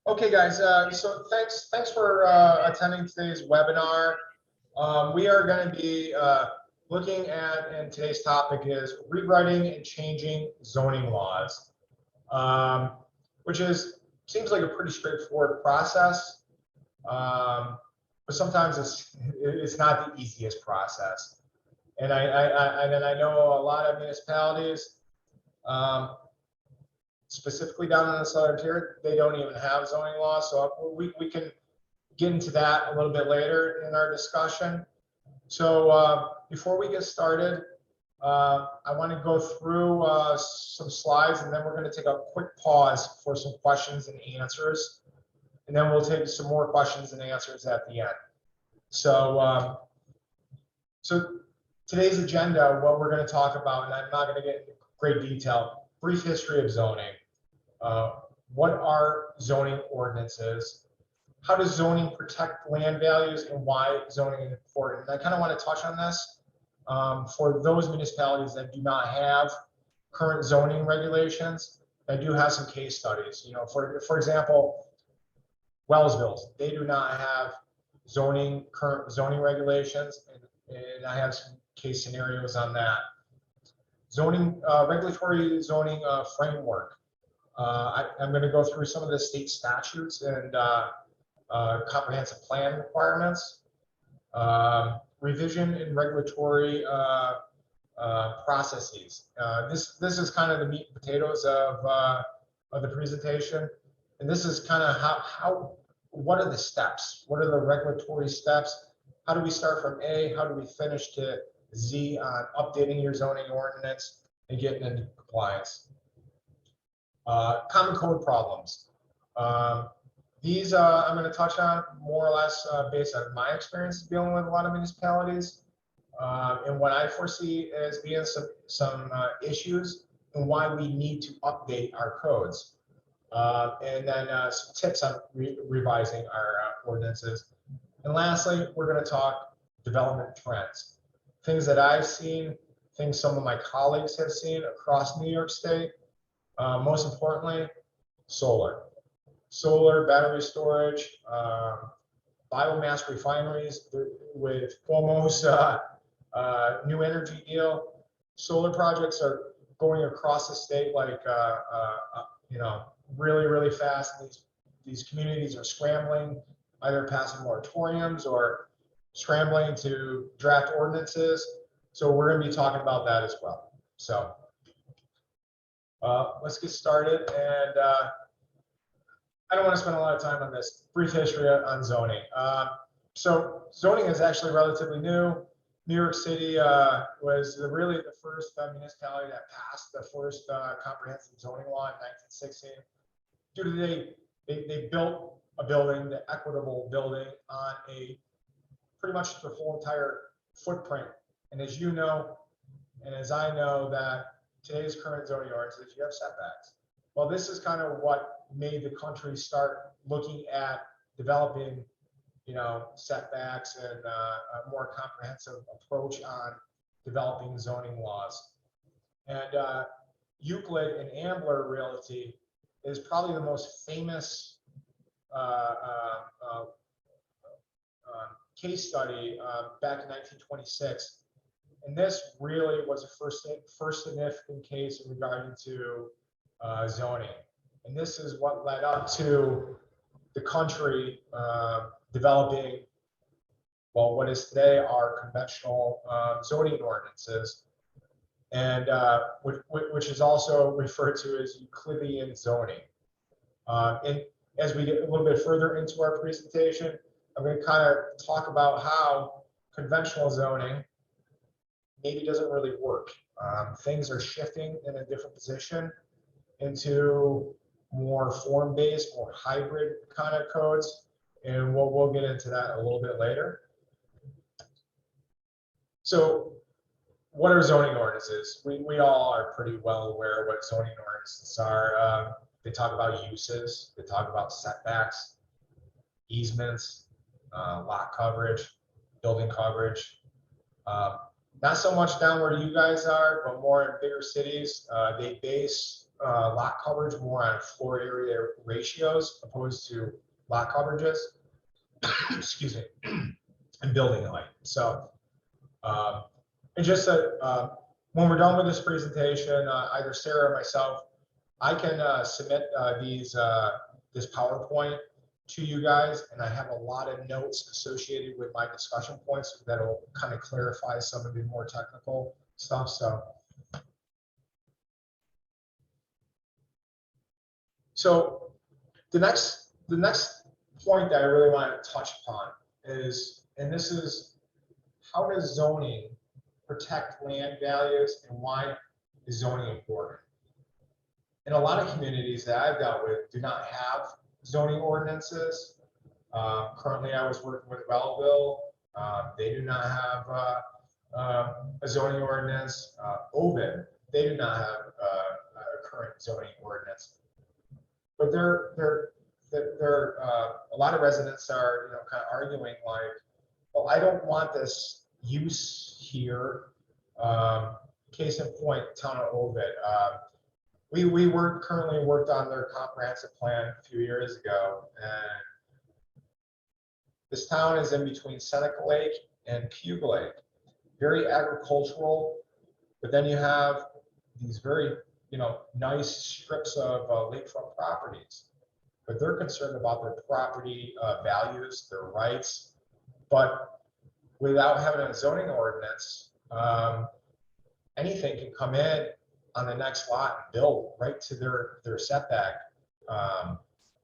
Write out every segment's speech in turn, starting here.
Okay, guys. So thanks for attending today's webinar. We are going to be looking at, and today's topic is rewriting and changing zoning laws, which seems like a pretty straightforward process, but sometimes it's not the easiest process. And I know a lot of municipalities. Specifically down in the southern tier, they don't even have zoning laws. So we can get into that a little bit later in our discussion. So before we get started, I want to go through some slides, and then we're going to take a quick pause for some questions and answers. And then we'll take some more questions and answers at the end. So, so today's agenda, what we're going to talk about, and I'm not going to get into great detail, brief history of zoning. What are zoning ordinances? How does zoning protect land values, and why zoning is important? And I kind of want to touch on this for those municipalities that do not have current zoning regulations. I do have some case studies. You know, for example, Wellsville, they do not have current zoning regulations, and I have some case scenarios on that. Zoning, regulatory zoning framework. I'm going to go through some of the state statutes and comprehensive plan requirements. Revision and regulatory processes. This is kind of the meat and potatoes of the presentation, and this is kind of what are the steps? What are the regulatory steps? How do we start from A? How do we finish to Z on updating your zoning ordinance and getting into compliance? Common code problems. These I'm going to touch on more or less based on my experience dealing with a lot of municipalities, and what I foresee as being some issues and why we need to update our codes. And then some tips on revising our ordinances. And lastly, we're going to talk development trends. Things that I've seen, things some of my colleagues have seen across New York State. Most importantly, solar, battery storage, biomass refineries with Cuomo's new energy deal. Solar projects are going across the state like, you know, really fast. These communities are scrambling, either passing moratoriums or scrambling to draft ordinances. So we're going to be talking about that as well. So let's get started. And I don't want to spend a lot of time on this. Brief history on zoning. So zoning is actually relatively new. New York City was really the first municipality that passed the first comprehensive zoning law in 1916. Due to they built a building, the Equitable building, on pretty much the whole entire footprint. And as you know, and as I know, that today's current zoning ordinances, you have setbacks. Well, this is kind of what made the country start looking at developing, you know, setbacks and a more comprehensive approach on developing zoning laws. And Euclid and Ambler Realty is probably the most famous case study back in 1926. And this really was a first significant case in regarding to zoning. And this is what led up to the country developing, well, what is today our conventional zoning ordinances, and which is also referred to as Euclidean zoning. And as we get a little bit further into our presentation, I'm going to kind of talk about how conventional zoning maybe doesn't really work. Things are shifting in a different position into more form-based, more hybrid kind of codes, and we'll get into that a little bit later. So what are zoning ordinances? We all are pretty well aware of what zoning ordinances are. They talk about uses, they talk about setbacks, easements, lot coverage, building coverage. Not so much down where you guys are, but more in bigger cities. They base lot coverage more on floor area ratios opposed to lot coverages, excuse me, and building height. So, and just that when we're done with this presentation, either Sarah or myself, I can submit this PowerPoint to you guys, and I have a lot of notes associated with my discussion points that'll kind of clarify some of the more technical stuff. So the next point that I really want to touch upon is, and this is, how does zoning protect land values, and why is zoning important? In a lot of communities that I've dealt with do not have zoning ordinances. Currently, I was working with Belleville. They do not have a zoning ordinance. Ovid, they do not have a current zoning ordinance. But a lot of residents are, kind of arguing like, well, I don't want this use here. Case in point, town of Ovid. We currently worked on their comprehensive plan a few years ago, and this town is in between Seneca Lake and Puga Lake, very agricultural, but then you have these very, nice strips of lakefront properties, but they're concerned about their property values, their rights, but without having a zoning ordinance, anything can come in on the next lot and build right to their setback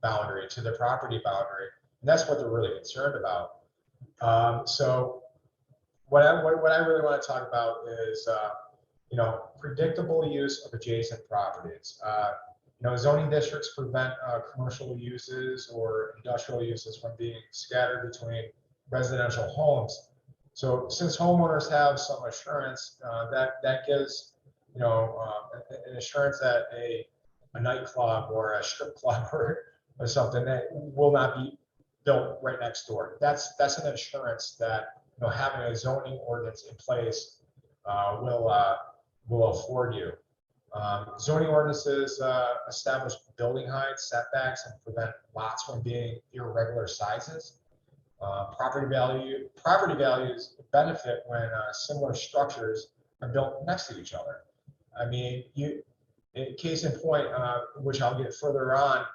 boundary, to their property boundary. And that's what they're really concerned about. So what I really want to talk about is, predictable use of adjacent properties. Zoning districts prevent commercial uses or industrial uses from being scattered between residential homes. So since homeowners have some assurance, that gives an assurance that a nightclub or a strip club or something that will not be built right next door. That's an assurance that having a zoning ordinance in place will afford you. Zoning ordinances establish building heights, setbacks, and prevent lots from being irregular sizes. Property values benefit when similar structures are built next to each other. I mean, case in point, which I'll get further on,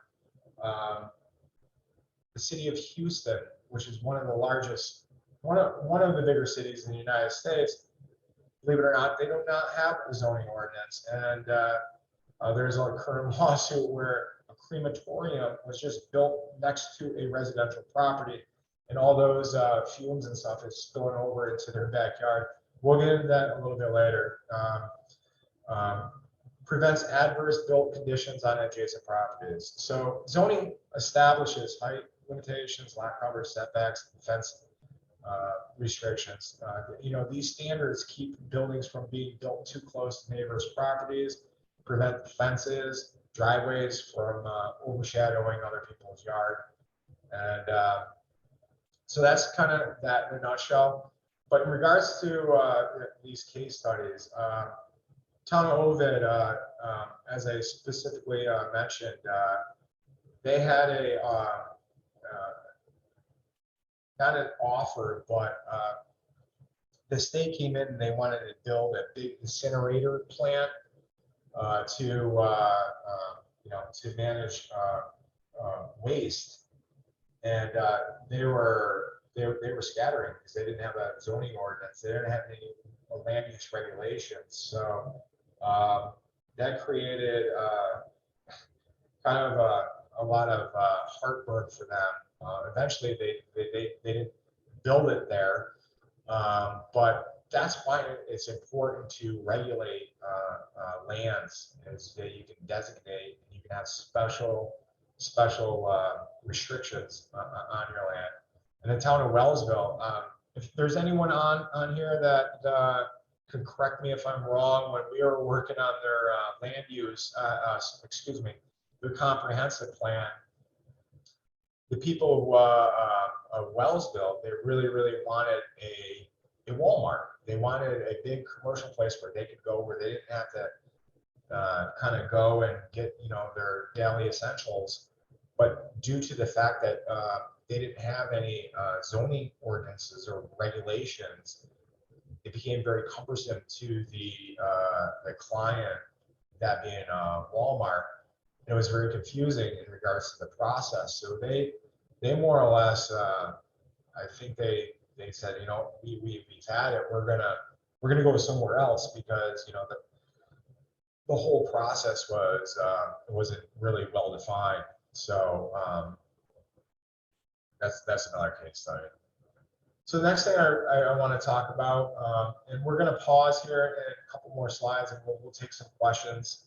the city of Houston, which is one of the largest, one of the bigger cities in the United States, believe it or not, they do not have a zoning ordinance. And there's a current lawsuit where a crematorium was just built next to a residential property, and all those fumes and stuff is spilling over into their backyard. We'll get into that a little bit later. Prevents adverse built conditions on adjacent properties. So zoning establishes height limitations, lot coverage, setbacks, fence restrictions. These standards keep buildings from being built too close to neighbors' properties, prevent fences, driveways from overshadowing other people's yard. And so that's kind of that in a nutshell. But in regards to these case studies, town of Ovid, as I specifically mentioned, they had not an offer, but the state came in and they wanted to build a big incinerator plant to manage waste, and they were scattering because they didn't have a zoning ordinance. They didn't have any land use regulations. So that created kind of a lot of heartburn for them. Eventually, they didn't build it there, but that's why it's important to regulate lands, is that you can designate, you can have special restrictions on your land. And the town of Wellsville, if there's anyone on here that could correct me if I'm wrong, when we were working on their land use, their comprehensive plan, the people of Wellsville, they really wanted a Walmart. They wanted a big commercial place where they could go, where they didn't have to kind of go and get, their daily essentials. But due to the fact that they didn't have any zoning ordinances or regulations, it became very cumbersome to the client, that being Walmart. It was very confusing in regards to the process. So they more or less, I think they said, we've had it. We're gonna go somewhere else, because the whole process wasn't really well defined. So that's another case study. So the next thing I want to talk about, and we're going to pause here in a couple more slides, and we'll take some questions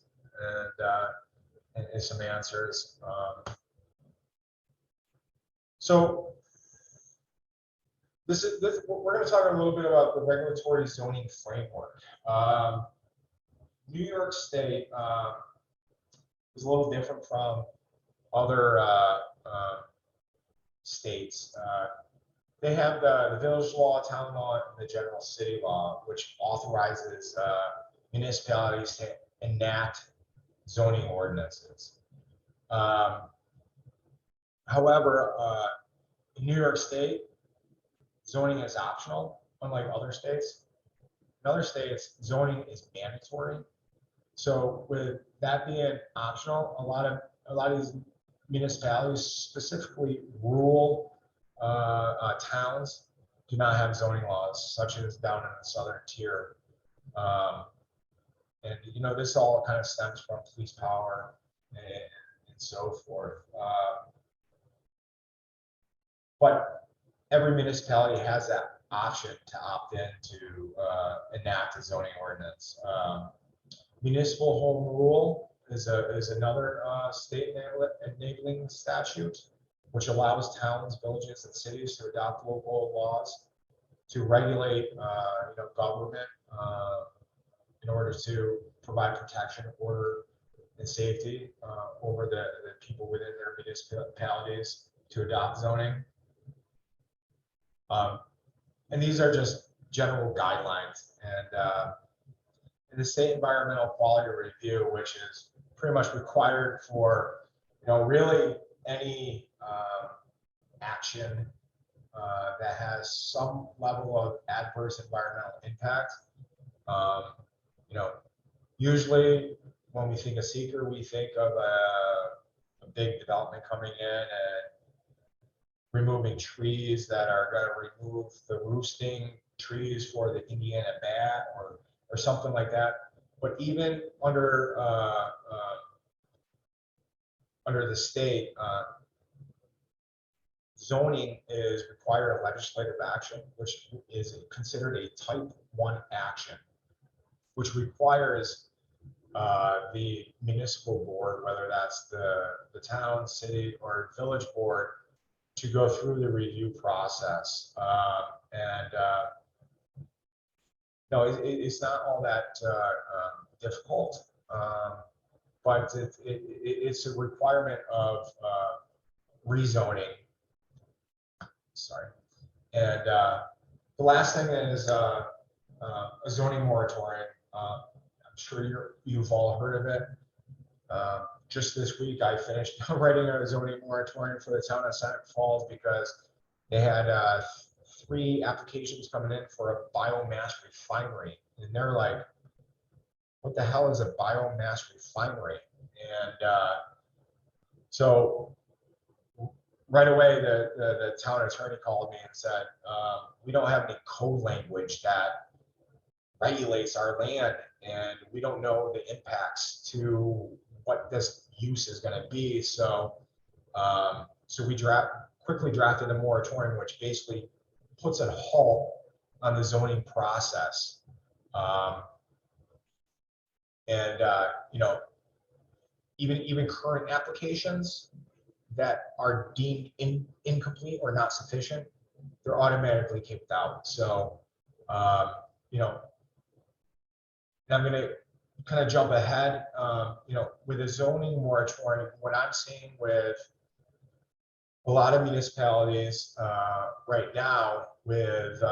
and some answers. So we're going to talk a little bit about the regulatory zoning framework. New York State is a little different from other states. They have the village law, town law, and the general city law, which authorizes municipalities to enact zoning ordinances. However, in New York State, zoning is optional, unlike other states. In other states, zoning is mandatory. So with that being optional, a lot of these municipalities, specifically rural towns, do not have zoning laws, such as down in the southern tier. And this all kind of stems from police power and so forth. But every municipality has that option to opt in to enact a zoning ordinance. Municipal home rule is another state enabling statute, which allows towns, villages, and cities to adopt local laws to regulate, government in order to provide protection, order, and safety over the people within their municipalities to adopt zoning. And these are just general guidelines. And in the state environmental quality review, which is pretty much required for, really any action that has some level of adverse environmental impact. Usually when we think of seeker, we think of a big development coming in and removing trees that are going to remove the roosting trees for the Indiana bat or something like that. But even under the state, zoning is required of legislative action, which is considered a type 1 action, which requires the municipal board, whether that's the town, city, or village board, to go through the review process. No, it's not all that difficult, but it's a requirement of rezoning. Sorry. And the last thing is a zoning moratorium. I'm sure you've all heard of it. Just this week, I finished writing a zoning moratorium for the town of Seneca Falls, because they had 3 applications coming in for a biomass refinery. And they're like, what the hell is a biomass refinery? And so right away, the town attorney called me and said, we don't have any code language that regulates our land, and we don't know the impacts to what this use is going to be. So so we quickly drafted a moratorium, which basically puts a halt on the zoning process. Even current applications that are deemed incomplete or not sufficient, they're automatically kicked out. So I'm going to kind of jump ahead. With a zoning moratorium, what I'm seeing with a lot of municipalities right now with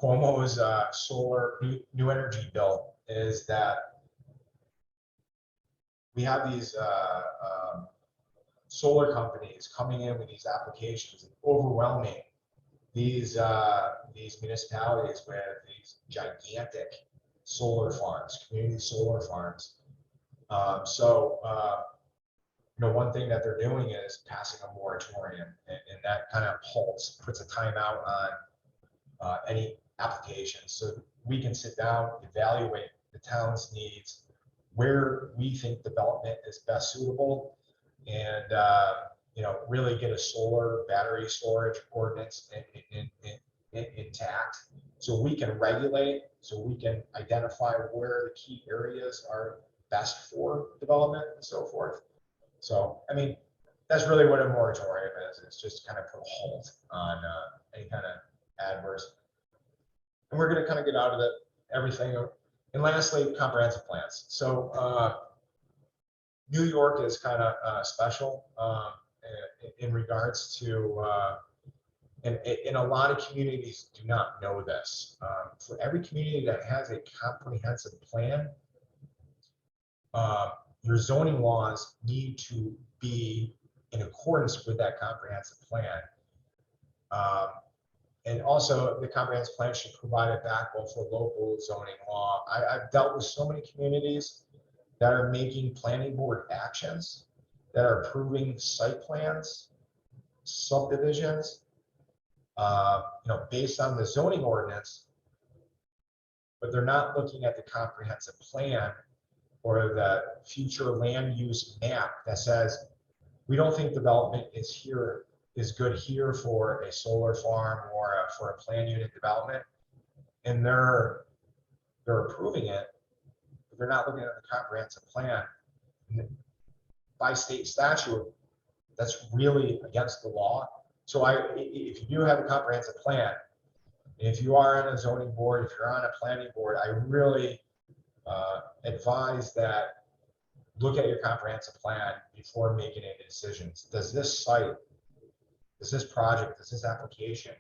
Cuomo's solar new energy bill is that we have these solar companies coming in with these applications and overwhelming these municipalities with these gigantic solar farms, community solar farms. One thing that they're doing is passing a moratorium, and that kind of puts a timeout on any applications, so we can sit down, evaluate the town's needs, where we think development is best suitable, and really get a solar battery storage ordinance intact, so we can regulate, so we can identify where the key areas are best for development and so forth. So, I mean, that's really what a moratorium is. It's just kind of put a hold on any kind of adverse. And we're going to kind of get out of it, everything. And lastly, comprehensive plans. So New York is kind of special in regards to, and a lot of communities do not know this. For every community that has a comprehensive plan, your zoning laws need to be in accordance with that comprehensive plan. And also the comprehensive plan should provide a backbone for local zoning law. I've dealt with so many communities that are making planning board actions, that are approving site plans, subdivisions, based on the zoning ordinance, but they're not looking at the comprehensive plan or the future land use map that says, we don't think development is good here for a solar farm or for a plan unit development. And they're approving it, but they're not looking at the comprehensive plan. And by state statute, that's really against the law. So if you do have a comprehensive plan, if you are on a zoning board, if you're on a planning board, I really advise that look at your comprehensive plan before making any decisions. Does this site, does this project, does this application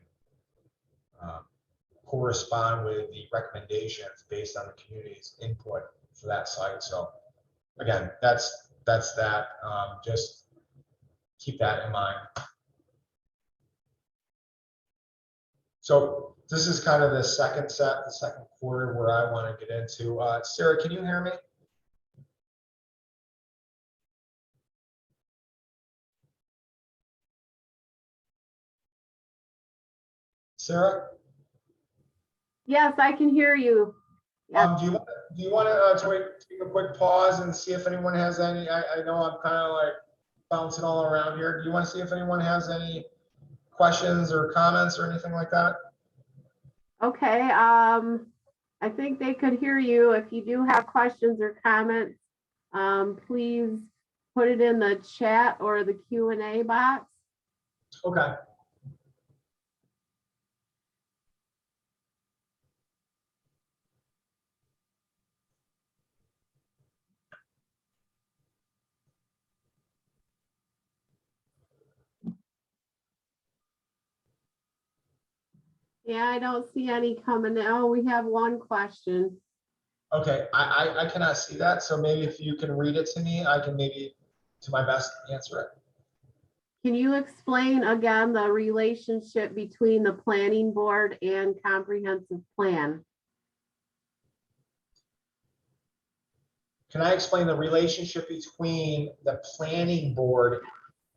correspond with the recommendations based on the community's input for that site? So again, that's that. Just keep that in mind. So this is kind of the second quarter where I want to get into. Sarah, can you hear me? Sarah? Yes, I can hear you. Yes. Do you want to take a quick pause and see if anyone has any? I know I'm kind of like bouncing all around here. Do you want to see if anyone has any questions or comments or anything like that? Okay. I think they could hear you. If you do have questions or comments, please put it in the chat or the Q&A box. Okay. Yeah, I don't see any coming. Oh, we have one question. Okay, I cannot see that, so maybe if you can read it to me, I can maybe to my best answer it. Can you explain again the relationship between the planning board and comprehensive plan? Can I explain the relationship between the planning board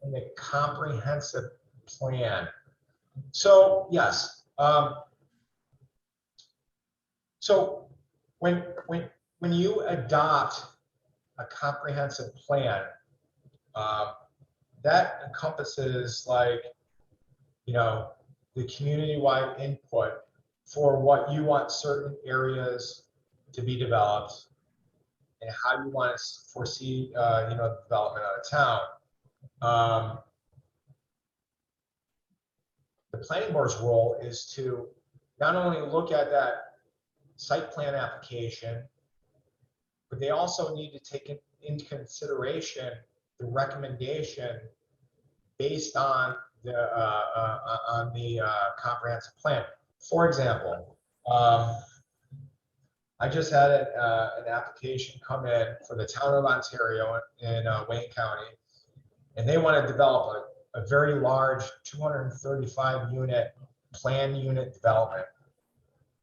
and the comprehensive plan? So yes. So when you adopt a comprehensive plan, that encompasses the community-wide input for what you want certain areas to be developed and how you want to foresee the development of a town. The planning board's role is to not only look at that site plan application, but they also need to take into consideration the recommendation based on the comprehensive plan. For example, I just had an application come in for the town of Ontario in Wayne County, and they want to develop a very large 235 unit planned unit development.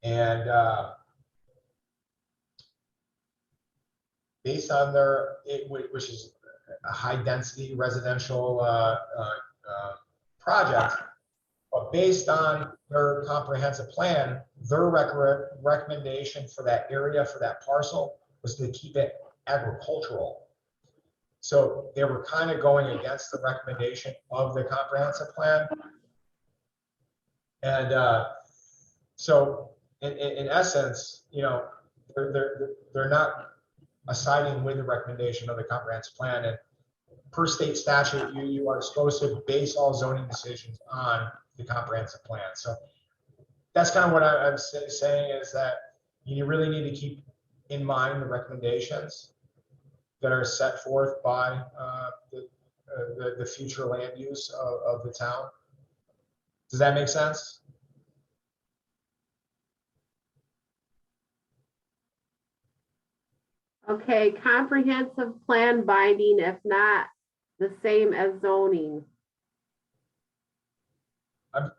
And based on which is a high density residential project, but based on their comprehensive plan, their recommendation for that area, for that parcel, was to keep it agricultural. So they were kind of going against the recommendation of the comprehensive plan. And so in essence, you know, they're not siding with the recommendation of the comprehensive plan. And per state statute, you are supposed to base all zoning decisions on the comprehensive plan. So that's kind of what I'm saying, is that you really need to keep in mind the recommendations that are set forth by the future land use of the town. Does that make sense? Okay, comprehensive plan binding, if not the same as zoning.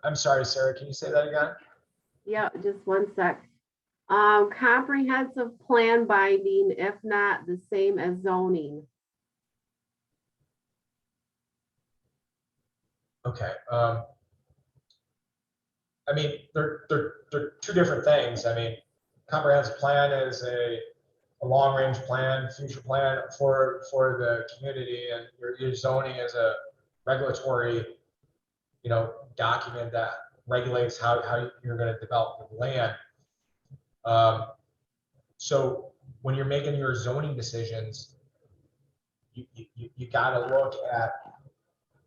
I'm sorry, Sarah, can you say that again? Yeah, just one sec. Comprehensive plan binding, if not the same as zoning. Okay. I mean, they're two different things. I mean, comprehensive plan is a long-range plan, future plan for the community, and your zoning is a regulatory, you know, document that regulates how you're going to develop the land. So when you're making your zoning decisions, you got to look at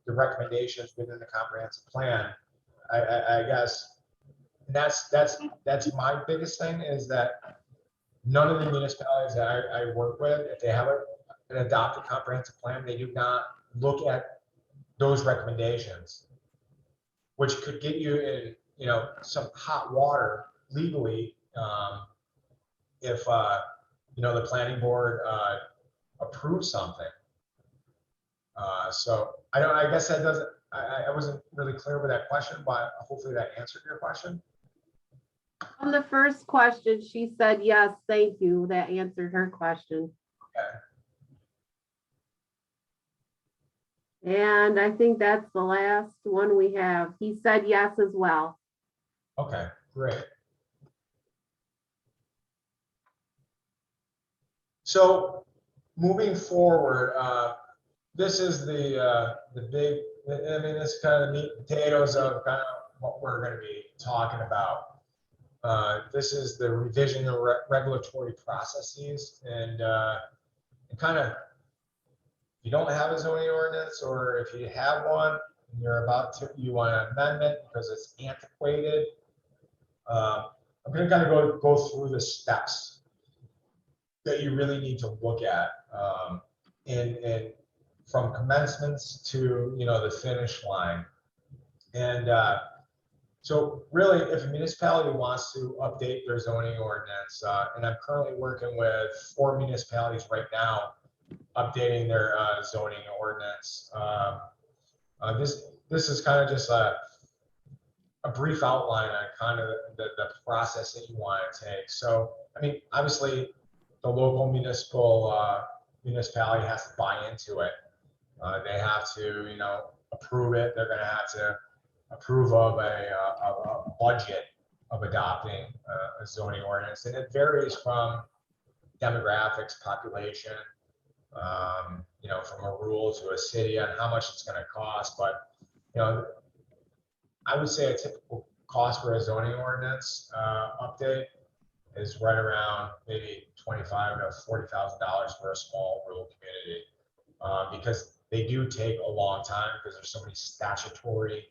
the recommendations within the comprehensive plan. I guess, and that's my biggest thing, is that none of the municipalities that I work with, if they have an adopted comprehensive plan, they do not look at those recommendations, which could get you in, you know, some hot water legally, if you know, the planning board approves something. So I guess that doesn't. I wasn't really clear with that question, but hopefully that answered your question. On the first question, she said, yes, thank you. That answered her question. Okay. And I think that's the last one we have. He said yes as well. Okay, great. So moving forward, this is the big, I mean, this is kind of the meat and potatoes of kind of what we're going to be talking about. This is the revision of regulatory processes, and kind of, if you don't have a zoning ordinance, or if you have one and you want an amendment because it's antiquated, I'm going to kind of go through the steps that you really need to look at, in from commencements to, you know, the finish line. And so really, if a municipality wants to update their zoning ordinance, and I'm currently working with 4 municipalities right now updating their zoning ordinance. This is kind of just a brief outline on kind of the process that you want to take. So, I mean, obviously, the local municipality has to buy into it. They have to, you know, approve it. They're going to have to approve of a budget of adopting a zoning ordinance, and it varies from demographics, population, you know, from a rural to a city, on how much it's going to cost. But, you know, I would say a typical cost for a zoning ordinance update is right around maybe $25,000 to $40,000 for a small rural community, because they do take a long time, because there's so many statutory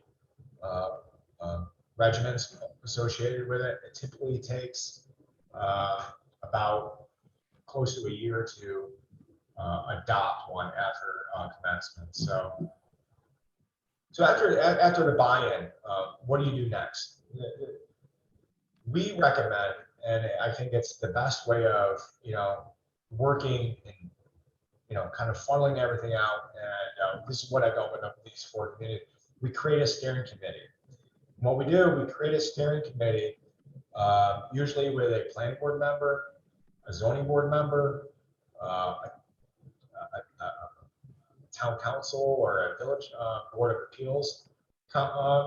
regiments associated with it. It typically takes about close to a year to adopt one after commencement. So after the buy-in, what do you do next? We recommend, And I think it's the best way of, working and, kind of funneling everything out. And this is what I've done with these 4 committees. We create a steering committee. What we do, we create a steering committee, usually with a planning board member, a zoning board member, a town council or a village board of appeals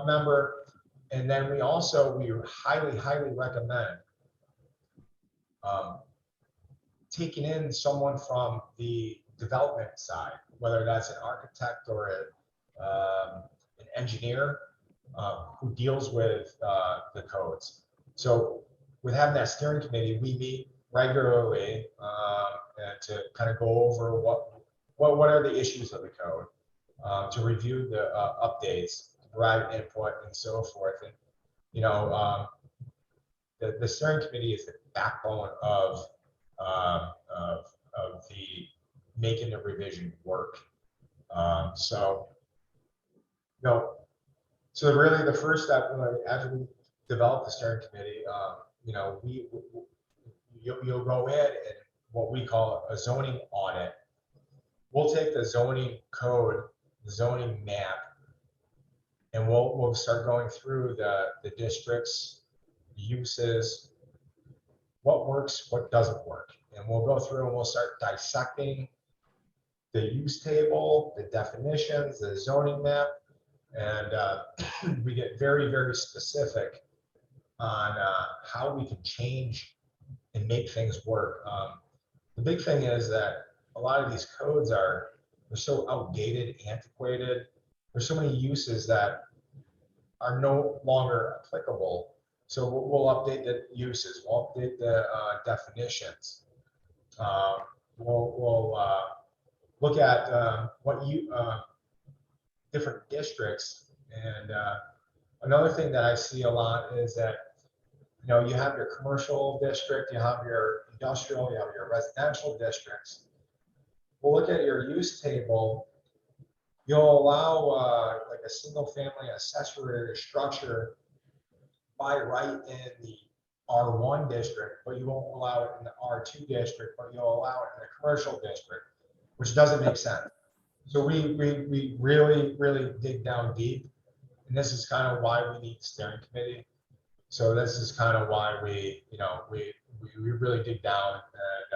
member. And then we highly recommend taking in someone from the development side, whether that's an architect or an engineer who deals with the codes. So with having that steering committee, we meet regularly to kind of go over what are the issues of the code, to review the updates, to provide input, and so forth. And the steering committee is the backbone of the making the revision work. So really the first step, after we develop the steering committee, you'll go in and what we call a zoning audit. We'll take the zoning code, the zoning map, and we'll start going through the districts, uses, what works, what doesn't work. And we'll go through and we'll start dissecting the use table, the definitions, the zoning map, and we get very specific on how we can change and make things work. The big thing is that a lot of these codes they're so outdated, antiquated. There's so many uses that are no longer applicable. So we'll update the uses, we'll update the definitions. We'll look at what different districts. And another thing that I see a lot is that you have your commercial district, you have your industrial, you have your residential districts. We'll look at your use table. You'll allow like a single family accessory structure by right in the R1 district, but you won't allow it in the R2 district, but you'll allow it in the commercial district, which doesn't make sense. So we really dig down deep, and this is kind of why we need the steering committee. So this is kind of why we really dig down, and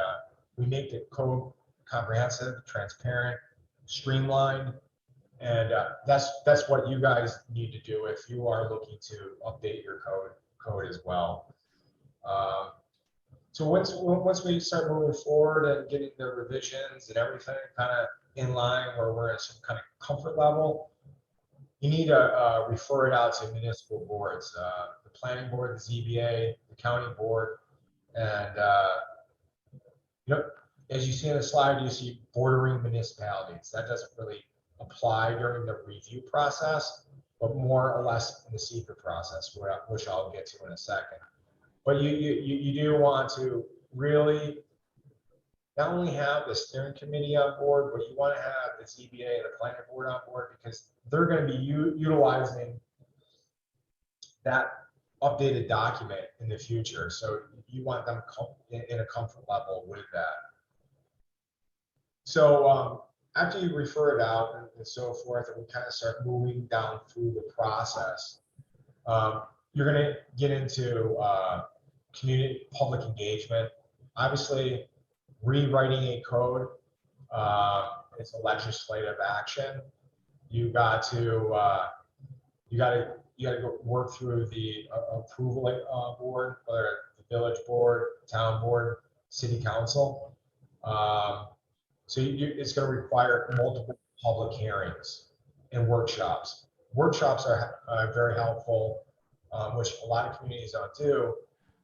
we make the code comprehensive, transparent, streamlined, and that's what you guys need to do if you are looking to update your code as well. So once we start moving forward and getting the revisions and everything kind of in line where we're at some kind of comfort level, you need to refer it out to municipal boards, the planning board, the ZBA, the county board, and as you see in the slide, you see bordering municipalities. That doesn't really apply during the review process, but more or less in the secret process, which I'll get to in a second. But you do want to really not only have the steering committee on board, but you want to have the ZBA and the planning board on board, because they're going to be utilizing that updated document in the future. So you want them in a comfort level with that. So after you refer it out and so forth, and we kind of start moving down through the process, you're going to get into community public engagement. Obviously, rewriting a code is a legislative action. You got to go work through the approval board, whether the village board, town board, city council. So it's going to require multiple public hearings and workshops. Workshops are very helpful, which a lot of communities don't do.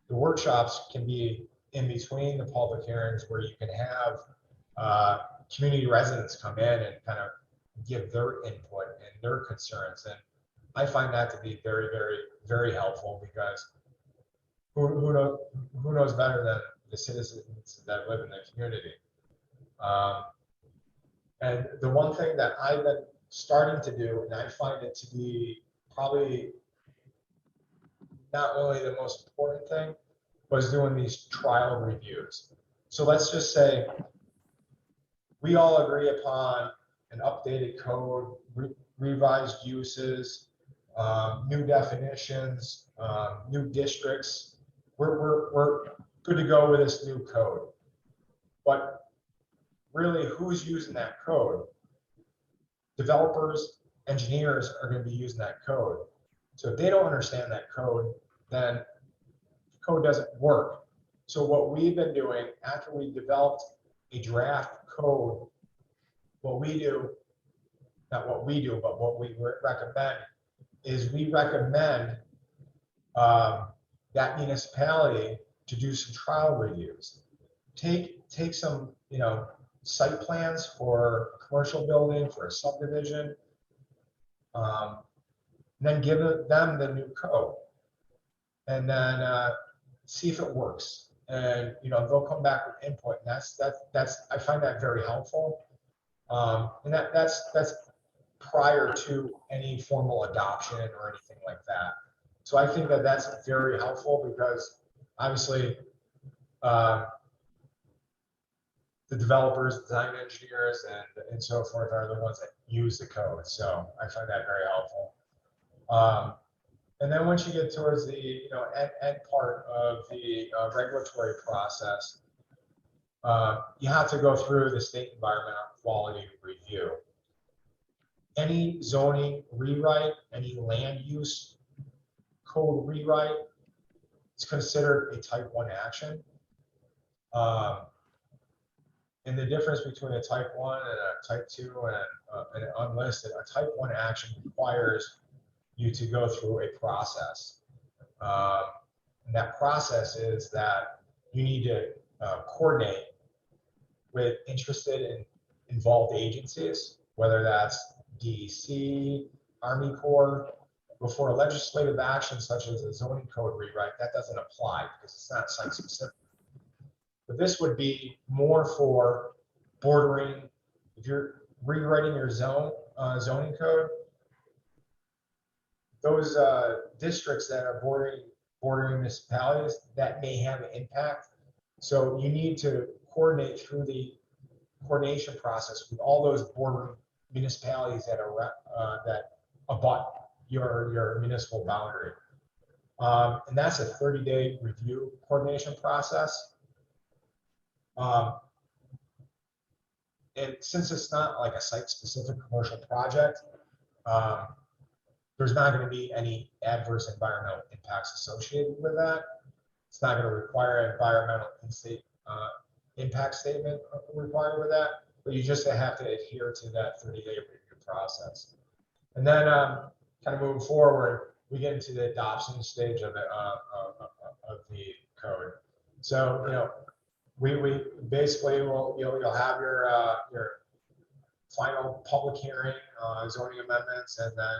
The workshops can be in between the public hearings, where you can have community residents come in and kind of give their input and their concerns. And I find that to be very helpful, because who knows better than the citizens that live in the community. And the one thing that I've been starting to do, and I find it to be probably not only the most important thing, was doing these trial reviews. So let's just say we all agree upon an updated code, revised uses, new definitions, new districts. We're good to go with this new code. But really, who's using that code? Developers, engineers are going to be using that code. So if they don't understand that code, then the code doesn't work. So what we've been doing after we developed a draft code, what we do, not what we do, but what we recommend is we recommend that municipality to do some trial reviews. Take some, site plans for a commercial building, for a subdivision, then give them the new code, and then see if it works. And they'll come back with input, and that's I find that very helpful. And that's prior to any formal adoption or anything like that. So I think that that's very helpful because obviously the developers, design engineers, and so forth are the ones that use the code. So I find that very helpful. And then once you get towards the end part of the regulatory process, you have to go through the state environmental quality review. Any zoning rewrite, any land use code rewrite, it's considered a type 1 action. And the difference between a type 1 and a type 2 and an unlisted, a type 1 action requires you to go through a process. And that process is that you need to coordinate with interested and involved agencies, whether that's DEC, Army Corps. Before a legislative action such as a zoning code rewrite, that doesn't apply because it's not site specific. But this would be more for bordering. If you're rewriting your zoning code, those districts that are bordering municipalities, that may have an impact. So you need to coordinate through the coordination process with all those bordering municipalities that are that abut your municipal boundary. And that's a 30-day review coordination process. And since it's not like a site-specific commercial project, there's not going to be any adverse environmental impacts associated with that. It's not going to require an environmental impact statement required with that, but you just have to adhere to that 30-day review process. And then kind of moving forward, we get into the adoption stage of the code. So, we basically will, you'll have your final public hearing, zoning amendments, and then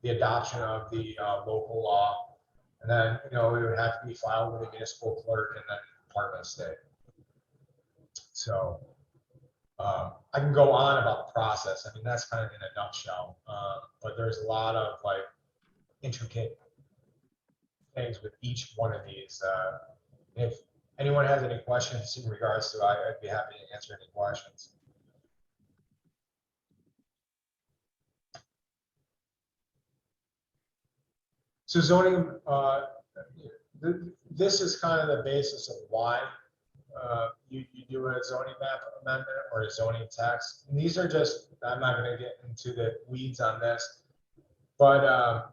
the adoption of the local law. And then, it would have to be filed with the municipal clerk and then Department of State. So I can go on about the process. I mean, that's kind of in a nutshell. But there's a lot of intricate things with each one of these. If anyone has any questions in regards to, I'd be happy to answer any questions. So zoning, this is kind of the basis of why you do a zoning map amendment or a zoning text. And these are just, I'm not going to get into the weeds on this, but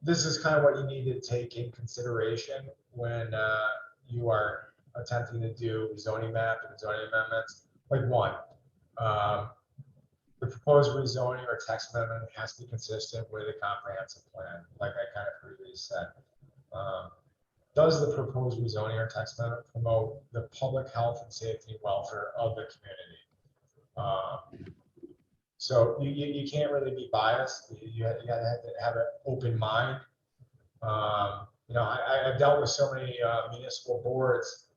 this is kind of what you need to take in consideration when you are attempting to do zoning map and zoning amendments. Like one, the proposed rezoning or text amendment has to be consistent with a comprehensive plan, like I kind of previously said. Does the proposed rezoning or text amendment promote the public health and safety and welfare of the community? So you can't really be biased. You got to have an open mind. I've dealt with so many municipal boards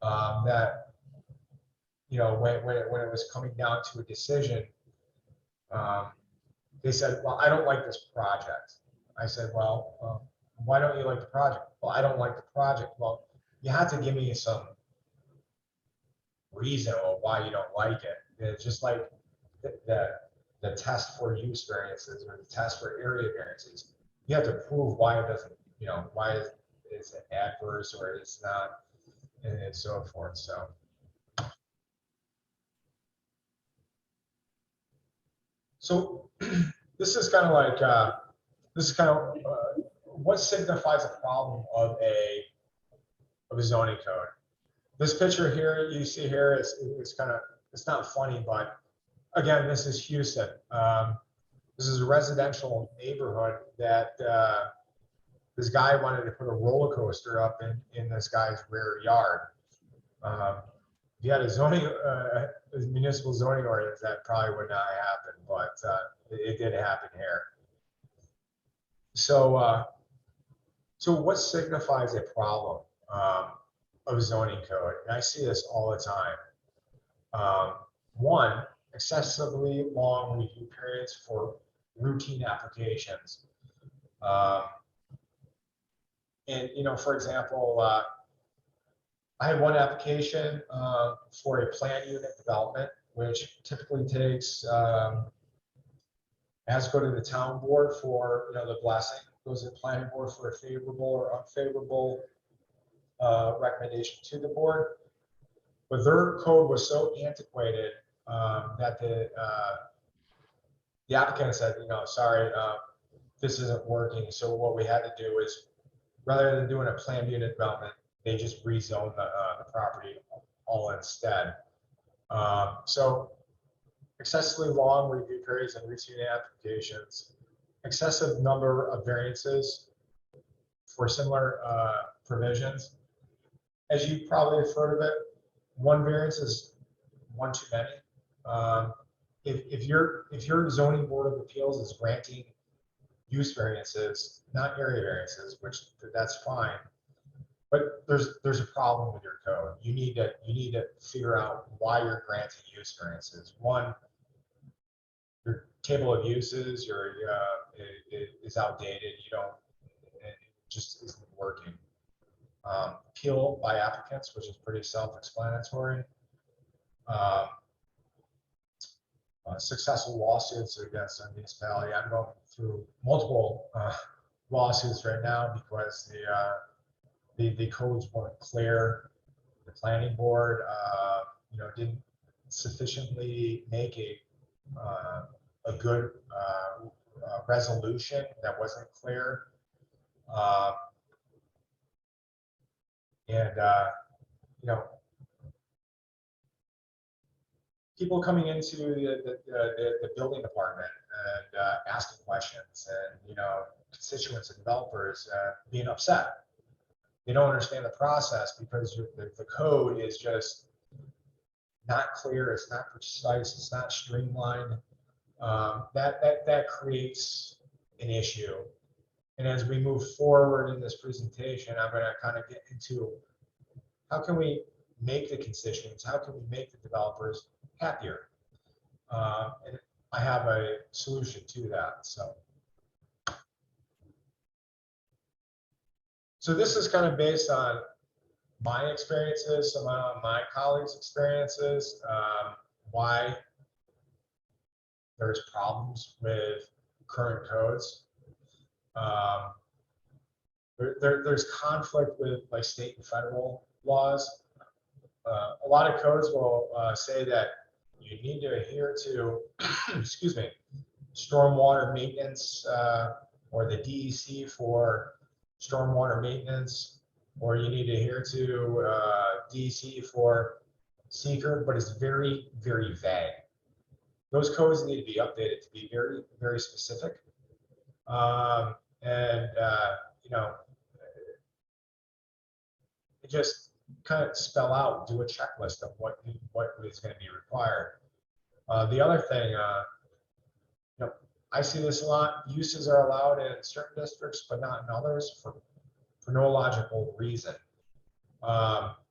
that when it was coming down to a decision, they said, "Well, I don't like this project." I said, "Well, why don't you like the project? Well, I don't like the project. Well, you have to give me some reason of why you don't like it. It's just like the test for use variances or the test for area variances. You have to prove why it doesn't, why it's adverse or it's not, and so forth. So this is kind of like what signifies a problem of a zoning code. This picture here you see here is kind of, it's not funny, but again, this is Houston. This is a residential neighborhood that this guy wanted to put a roller coaster up in this guy's rear yard. If you had a municipal zoning ordinance, that probably would not happen, but it did happen here. So, so what signifies a problem of zoning code? And I see this all the time. One, excessively long review periods for routine applications. And, for example, I had one application for a plan unit development, which typically takes, has to go to the town board for, the blessing, goes to the planning board for a favorable or unfavorable recommendation to the board. But their code was so antiquated that the applicant said, sorry, this isn't working. So what we had to do is, rather than doing a planned unit development, they just rezoned the property all instead. So excessively long review periods and routine applications, excessive number of variances for similar provisions. As you probably have heard of it, one variance is one too many. If your zoning board of appeals is granting use variances, not area variances, which that's fine, but there's a problem with your code. You need to figure out why you're granting use variances. One, your table of uses is outdated. It just isn't working. Appeal by applicants, which is pretty self-explanatory. Successful lawsuits against a municipality. I'm going through multiple lawsuits right now because the codes weren't clear. The planning board, didn't sufficiently make a good resolution that wasn't clear. People coming into the building department and asking questions, and constituents and developers being upset. They don't understand the process because the code is just not clear. It's not precise. It's not streamlined. That creates an issue. And as we move forward in this presentation, I'm going to kind of get into how can we make the constituents, how can we make the developers happier? And I have a solution to that. So this is kind of based on my experiences, some of my colleagues' experiences, why there's problems with current codes. There's conflict with like state and federal laws. A lot of codes will say that you need to adhere to, excuse me, stormwater maintenance or the DEC for stormwater maintenance, or you need to adhere to DEC for seeker, but it's very, very vague. Those codes need to be updated to be very, very specific. It just kind of spell out, do a checklist of what is going to be required. The other thing, I see this a lot. Uses are allowed in certain districts, but not in others for no logical reason,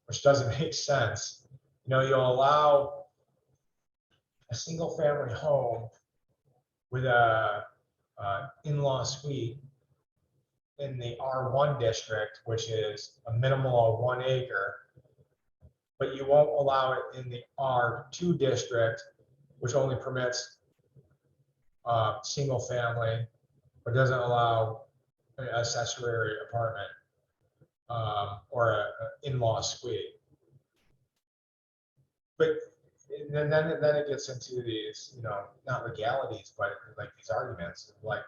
which doesn't make sense. You'll allow a single family home with a in-law suite in the R1 district, which is a minimal of 1 acre, but you won't allow it in the R2 district, which only permits single family, but doesn't allow an accessory apartment or an in-law suite. But then it gets into these, you know, not legalities, but like these arguments, like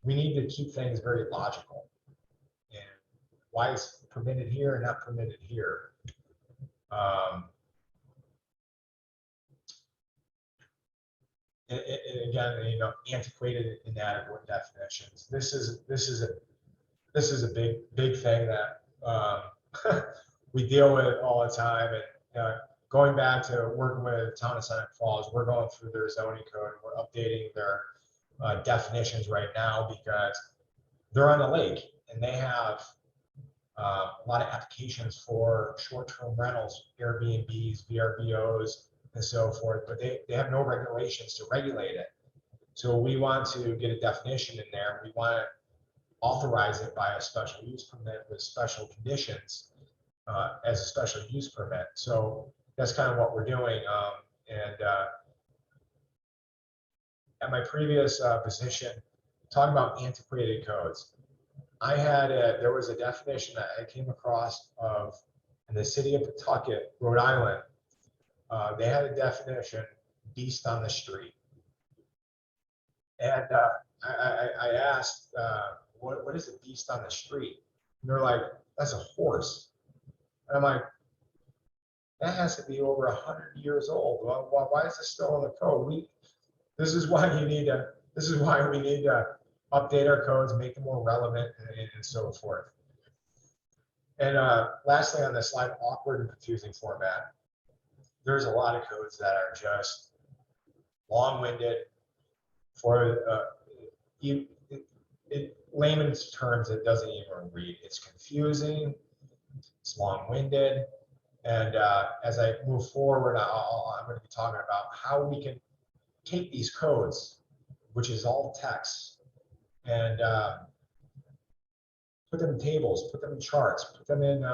we need to keep things very logical. And why is permitted here and not permitted here? And again, you know, antiquated, inadequate definitions. This is a big thing that we deal with all the time. And going back to working with the town of Seneca Falls, we're going through their zoning code. We're updating their definitions right now because they're on the lake and they have a lot of applications for short-term rentals, Airbnbs, VRBOs, and so forth, but they have no regulations to regulate it. So we want to get a definition in there. We want to authorize it by a special use permit with special conditions as a special use permit. So that's kind of what we're doing. At my previous position, talking about antiquated codes, there was a definition that I came across of in the city of Pawtucket, Rhode Island. They had a definition, beast on the street. And I asked, what is a beast on the street? And they're like, that's a horse. And I'm like, that has to be over 100 years old. Well, why is this still in the code? This is why we need to update our codes, make them more relevant, and so forth. And lastly on this slide, awkward and confusing format. There's a lot of codes that are just long-winded. For in layman's terms, it doesn't even read. It's confusing, it's long-winded, and as I move forward, I'm going to be talking about how we can take these codes, which is all text, and put them in tables, put them in charts, put them in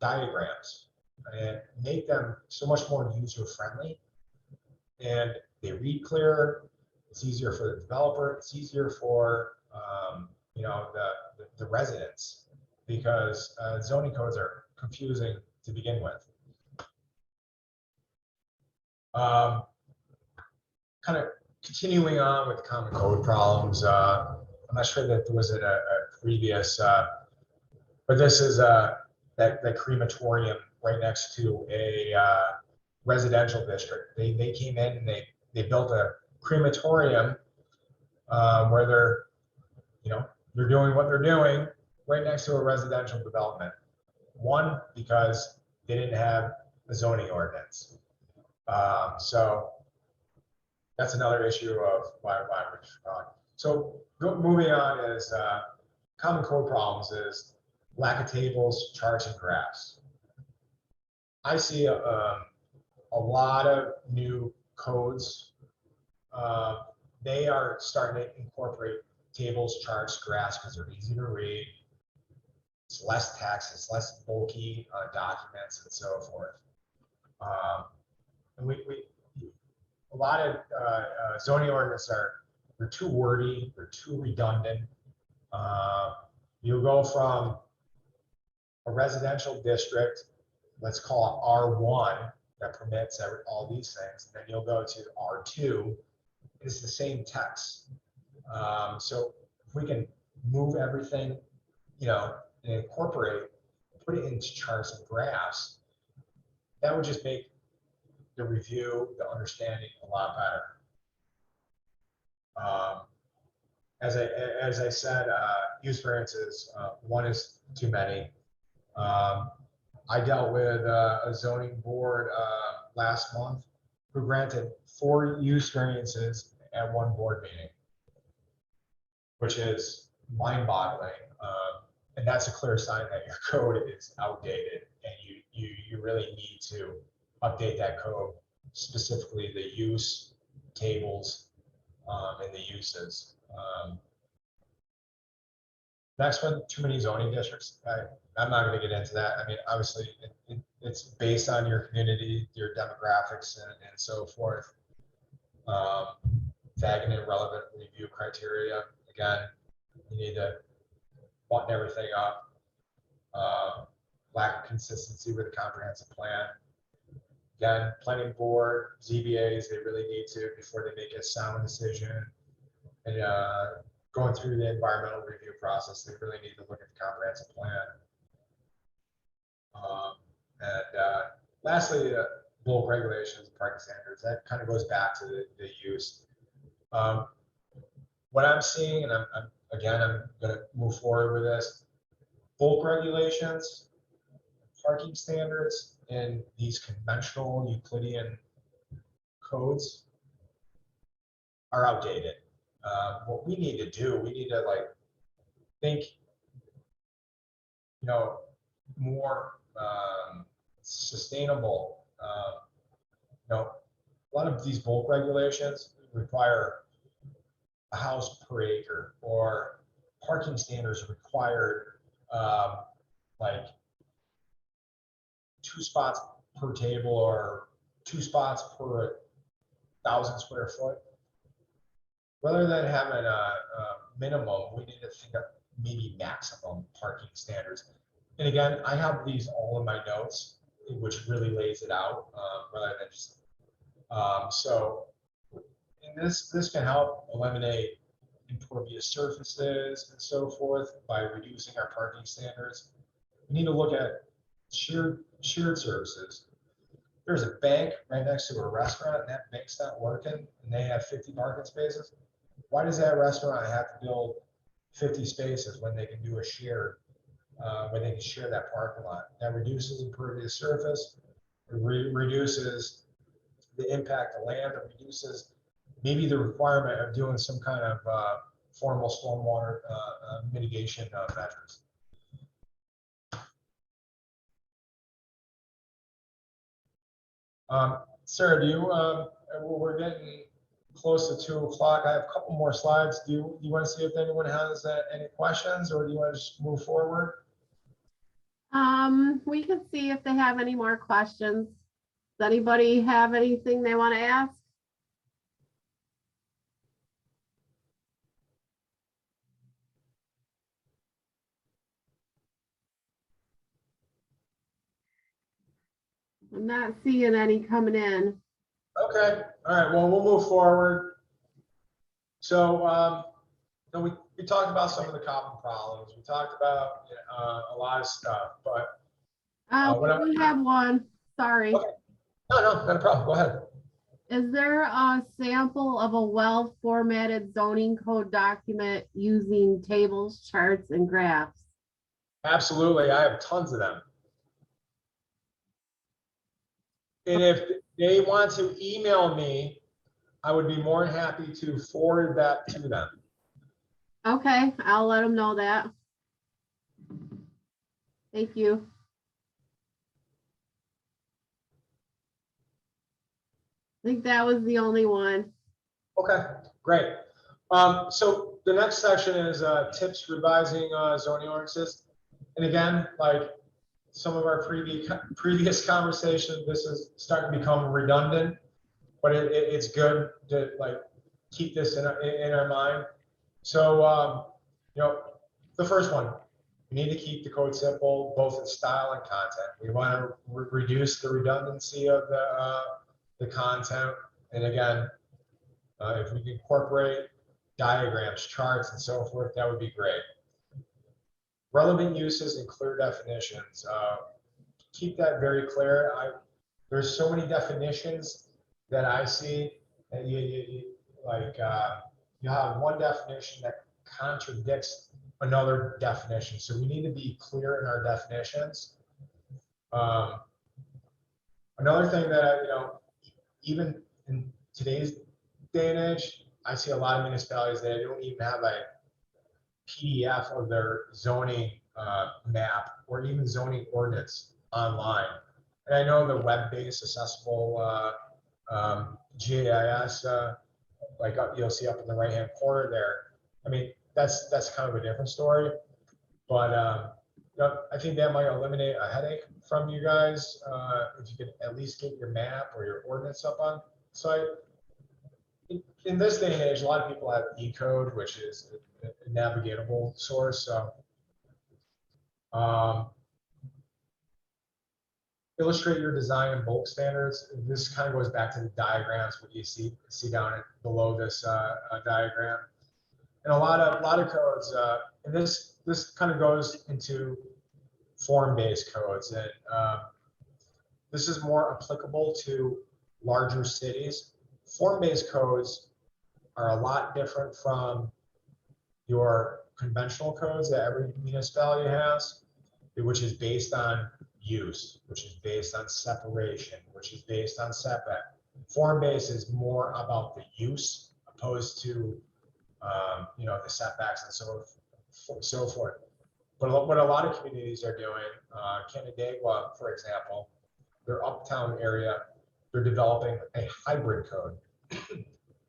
diagrams, and make them so much more user-friendly. And they read clearer. It's easier for the developer. It's easier for you know, the residents, because zoning codes are confusing to begin with. Kind of continuing on with common code problems. I'm not sure that there was a previous, but this is that crematorium right next to a residential district. They came in and they built a crematorium where they're doing what they're doing right next to a residential development. One, because they didn't have a zoning ordinance. So that's another issue of why we're talking. So moving on is common code problems is lack of tables, charts, and graphs. I see a lot of new codes. They are starting to incorporate tables, charts, graphs because they're easy to read. It's less text, it's less bulky documents, and so forth. And a lot of zoning ordinances they're too wordy, they're too redundant. You go from a residential district, let's call it R1, that permits all these things, and then you'll go to R2. It's the same text. So if we can move everything, you know, and incorporate, put it into charts and graphs, that would just make the review, the understanding a lot better. As I said, use variances, one is too many. I dealt with a zoning board last month who granted 4 use variances at one board meeting, which is mind-boggling. And that's a clear sign that your code is outdated, and you really need to update that code, specifically the use tables and the uses. Next one, too many zoning districts. I'm not going to get into that. I mean, obviously, it's based on your community, your demographics, and so forth. Tagging in relevant review criteria. Again, you need to button everything up. Lack of consistency with a comprehensive plan. Again, planning board, ZBAs, they really need to, before they make a sound decision, and going through the environmental review process, they really need to look at the comprehensive plan. Lastly, bulk regulations and parking standards. That kind of goes back to the use. What I'm seeing, and I'm going to move forward with this, bulk regulations, parking standards in these conventional Euclidean codes are outdated. What we need to do, we need to like think, more sustainable. A lot of these bulk regulations require a house per acre, or parking standards required like 2 spots per table or 2 spots per 1,000 square foot. Rather than having a minimum, we need to think of maybe maximum parking standards. And again, I have these all in my notes, which really lays it out rather than just. So and this can help eliminate impervious surfaces and so forth by reducing our parking standards. We need to look at shared services. There's a bank right next to a restaurant, and that bank's not working, and they have 50 parking spaces. Why does that restaurant have to build 50 spaces when they can do a shared, when they can share that parking lot? That reduces impervious surface, it reduces the impact of land, it reduces maybe the requirement of doing some kind of formal stormwater mitigation measures. Sarah, do you, we're getting close to 2 o'clock. I have a couple more slides. Do you want to see if anyone has any questions, or do you want to just move forward? We can see if they have any more questions. Does anybody have anything they want to ask? I'm not seeing any coming in. Okay. All right. Well, we'll move forward. So, we talked about some of the common problems. We talked about a lot of stuff, but We have one. Sorry. Okay. No, not a problem. Go ahead. Is there a sample of a well-formatted zoning code document using tables, charts, and graphs? Absolutely. I have tons of them. And if they want to email me, I would be more than happy to forward that to them. Okay, I'll let them know that. Thank you. I think that was the only one. Okay, great. So the next section is tips revising zoning ordinances. And again, like some of our previous conversations, this is starting to become redundant, but it's good to like keep this in our mind. So, the first one, we need to keep the code simple, both in style and content. We want to reduce the redundancy of the content. And again, if we can incorporate diagrams, charts, and so forth, that would be great. Relevant uses and clear definitions. Keep that very clear. There's so many definitions that I see, and you have one definition that contradicts another definition. So we need to be clear in our definitions. Another thing that even in today's day and age, I see a lot of municipalities that don't even have a PDF of their zoning map or even zoning ordinance online. And I know the web-based accessible GIS, like you'll see up in the right-hand corner there. I mean, that's kind of a different story. But I think that might eliminate a headache from you guys if you could at least get your map or your ordinance up on site. In this day and age, a lot of people have E-code, which is a navigatable source. So illustrate your design and bulk standards. This kind of goes back to the diagrams, what you see down below this diagram. And a lot of codes, and this kind of goes into form-based codes, and this is more applicable to larger cities. Form-based codes are a lot different from your conventional codes that every municipality has, which is based on use, which is based on separation, which is based on setback. Form-based is more about the use opposed to the setbacks and so forth. But what a lot of communities are doing, Canandaigua, for example, their uptown area, they're developing a hybrid code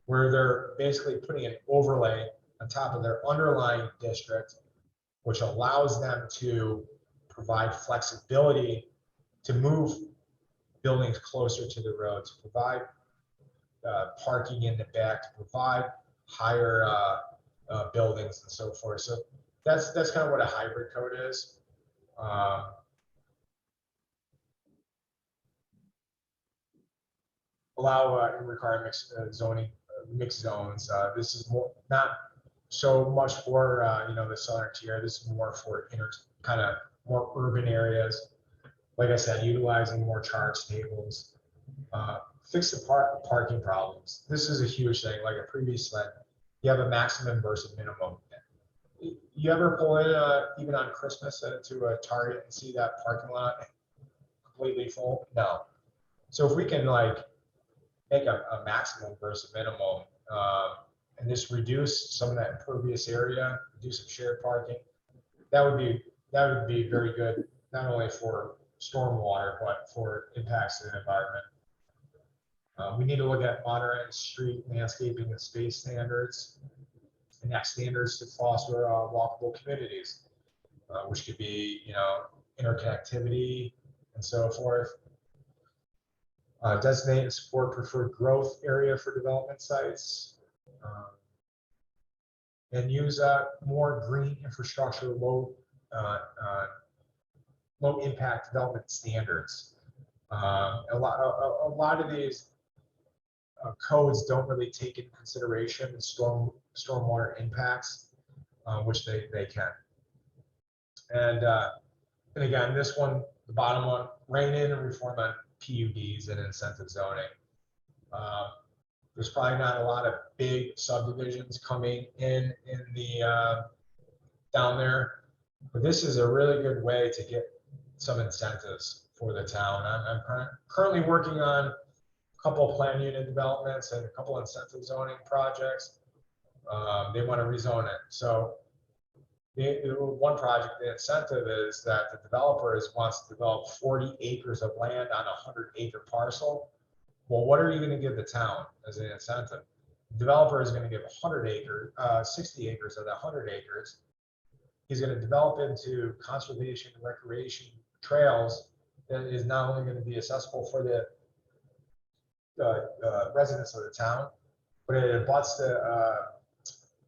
where they're basically putting an overlay on top of their underlying district, which allows them to provide flexibility to move buildings closer to the road, to provide parking in the back, to provide higher buildings and so forth. So that's kind of what a hybrid code is. Allow and require mixed zoning, mixed zones. This is more not so much for the southern tier. This is more for kind of more urban areas. Like I said, utilizing more charge tables. Fix the parking problems. This is a huge thing. Like I previously said, you have a maximum versus minimum. You ever pull in even on Christmas to a Target and see that parking lot completely full? No. So if we can like make a maximum versus minimum and just reduce some of that impervious area, reduce some shared parking, that would be very good, not only for stormwater but for impacts to the environment. We need to look at modern street landscaping and space standards, and that standards to foster walkable communities, which could be interconnectivity and so forth. Designate and support preferred growth area for development sites, and use more green infrastructure, low impact development standards. A lot of these codes don't really take into consideration stormwater impacts, which they can. And again, this one, the bottom one, rein in and reform on PUDs and incentive zoning. There's probably not a lot of big subdivisions coming in the down there, but this is a really good way to get some incentives for the town. I'm currently working on a couple of plan unit developments and a couple of incentive zoning projects. They want to rezone it. So the one project, the incentive is that the developer wants to develop 40 acres of land on a 100-acre parcel. Well, what are you going to give the town as an incentive? The developer is going to give 60 acres of that 100 acres. He's going to develop into conservation and recreation trails that is not only going to be accessible for the residents of the town, but it abuts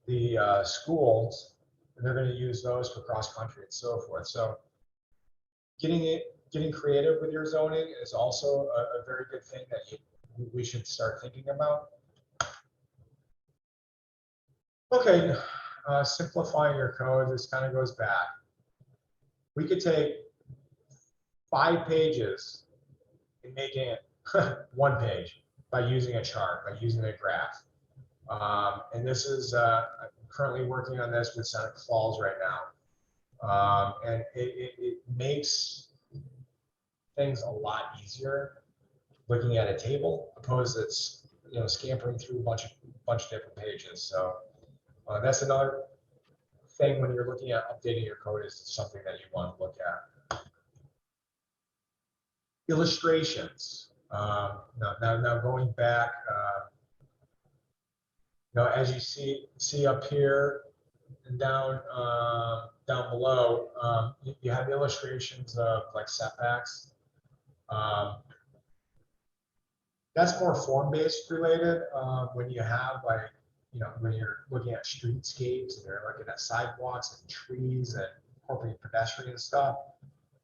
the schools, and they're going to use those for cross country and so forth. So getting creative with your zoning is also a very good thing that we should start thinking about. Okay, simplifying your code. This kind of goes back. We could take 5 pages and make it 1 page by using a chart, by using a graph. And this is I'm currently working on this with Seneca Falls right now. And it makes things a lot easier looking at a table opposed to scampering through a bunch of different pages. So that's another thing when you're looking at updating your code, is something that you want to look at. Illustrations. Now going back, as you see up here, and down below, you have illustrations of like setbacks. That's more form-based related, when you have like, when you're looking at streetscapes and you're looking at sidewalks and trees and incorporating pedestrian stuff.